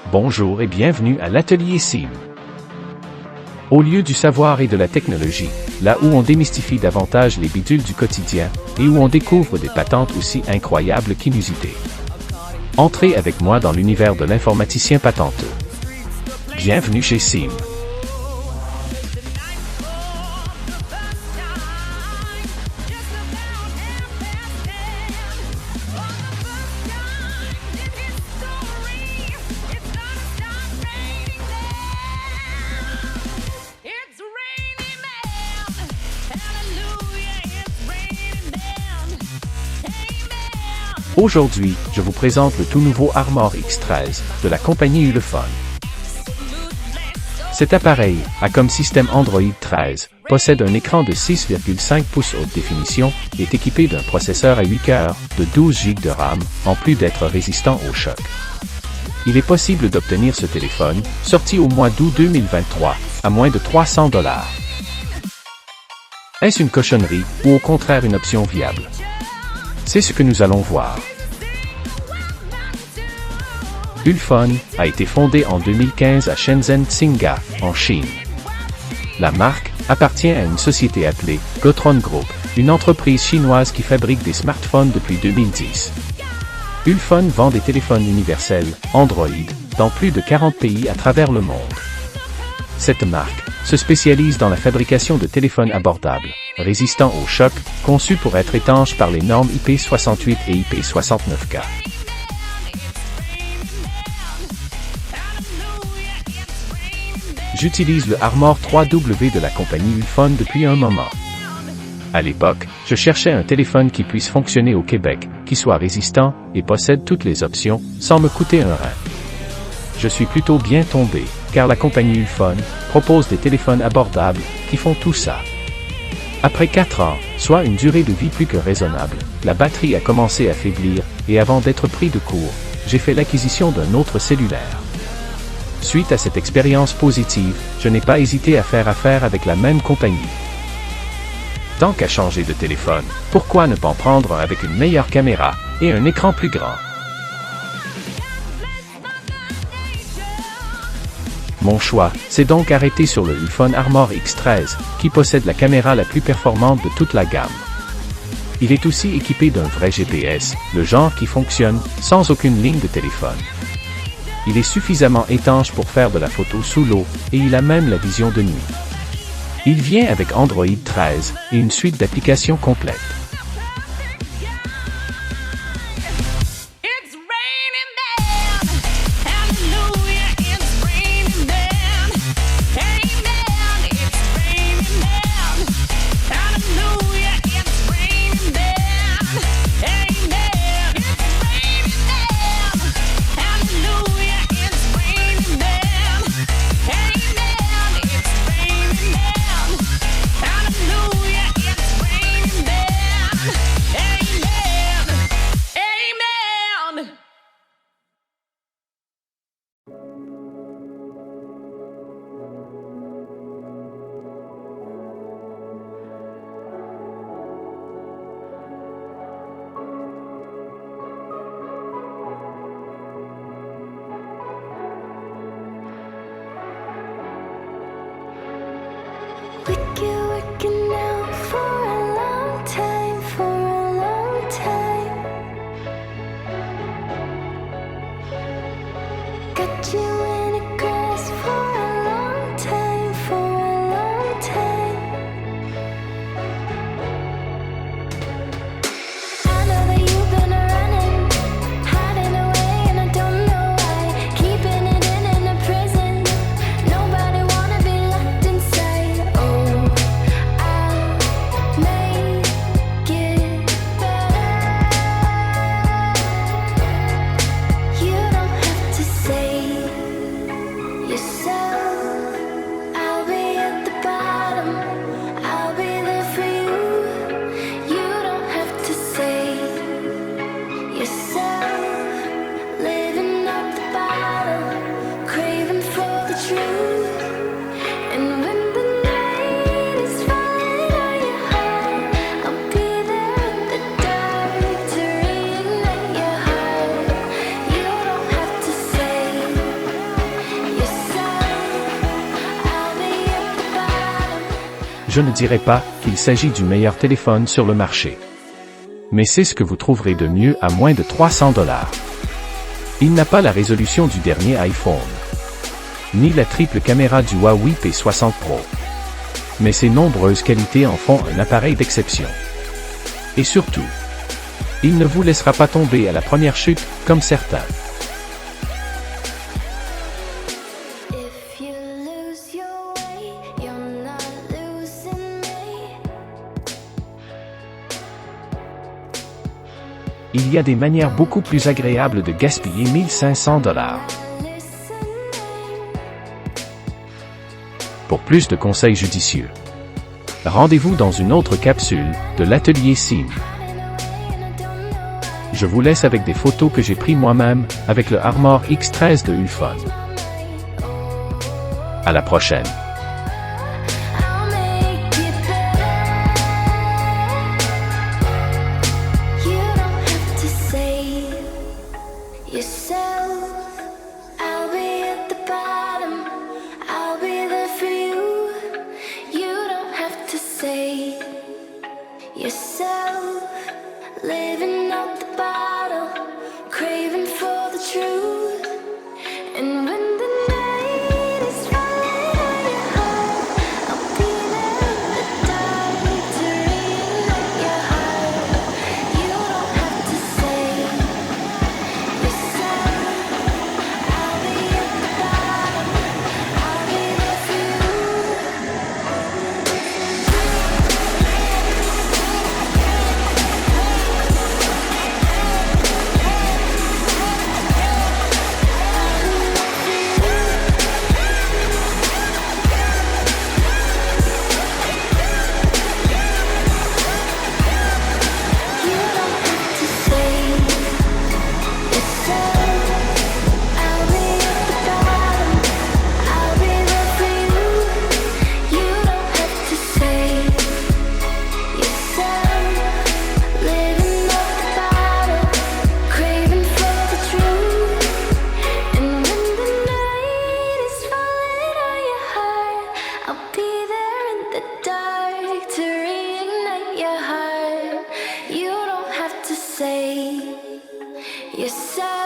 Bonjour et bienvenue à l'atelier SIM. Au lieu du savoir et de la technologie, là où on démystifie davantage les bidules du quotidien et où on découvre des patentes aussi incroyables qu'inusitées. Entrez avec moi dans l'univers de l'informaticien patenteux. Bienvenue chez SIM. Aujourd'hui, je vous présente le tout nouveau Armor X13 de la compagnie Ulefone. Cet appareil, a comme système Android 13, possède un écran de 6,5 pouces haute définition et est équipé d'un processeur à 8 cœurs de 12 Go de RAM, en plus d'être résistant au choc. Il est possible d'obtenir ce téléphone, sorti au mois d'août 2023, à moins de $300. Est-ce une cochonnerie, ou au contraire une option viable? C'est ce que nous allons voir. Ulefone a été fondée en 2015 à Shenzhen, Tsinga, en Chine. La marque appartient à une société appelée Gotron Group, une entreprise chinoise qui fabrique des smartphones depuis 2010. Ulefone vend des téléphones universels, Android, dans plus de 40 pays à travers le monde. Cette marque se spécialise dans la fabrication de téléphones abordables, résistants au choc, conçus pour être étanches par les normes IP68 et IP69K. J'utilise le Armor 3W de la compagnie Ulefone depuis un moment. À l'époque, je cherchais un téléphone qui puisse fonctionner au Québec, qui soit résistant et possède toutes les options, sans me coûter un rein. Je suis plutôt bien tombé, car la compagnie Ulefone propose des téléphones abordables qui font tout ça. Après 4 ans, soit une durée de vie plus que raisonnable, la batterie a commencé à faiblir, et avant d'être pris de court, j'ai fait l'acquisition d'un autre cellulaire. Suite à cette expérience positive, je n'ai pas hésité à faire affaire avec la même compagnie. Tant qu'à changer de téléphone, pourquoi ne pas en prendre un avec une meilleure caméra et un écran plus grand? Mon choix s'est donc arrêté sur le Ulefone Armor X13, qui possède la caméra la plus performante de toute la gamme. Il est aussi équipé d'un vrai GPS, le genre qui fonctionne sans aucune ligne de téléphone. Il est suffisamment étanche pour faire de la photo sous l'eau, et il a même la vision de nuit. Il vient avec Android 13 et une suite d'applications complète. je ne dirais pas qu'il s'agit du meilleur téléphone sur le marché. Mais c'est ce que vous trouverez de mieux à moins de 300 $. Il n'a pas la résolution du dernier iPhone, ni la triple caméra du Huawei P60 Pro. Mais ses nombreuses qualités en font un appareil d'exception. Et surtout, il ne vous laissera pas tomber à la première chute, comme certains. Il y a des manières beaucoup plus agréables de gaspiller 1500 $. Pour plus de conseils judicieux, rendez-vous dans une autre capsule de l'atelier SIM. Je vous laisse avec des photos que j'ai prises moi-même avec le Armor X13 de Ulfone. À la prochaine. Yourself, living out the bottle, craving for the truth. And when the night is falling on your heart, I'll be there in the dark to reignite your heart. You don't have to say yourself, I'll be at the bottom, I'll be there for you. Yourself.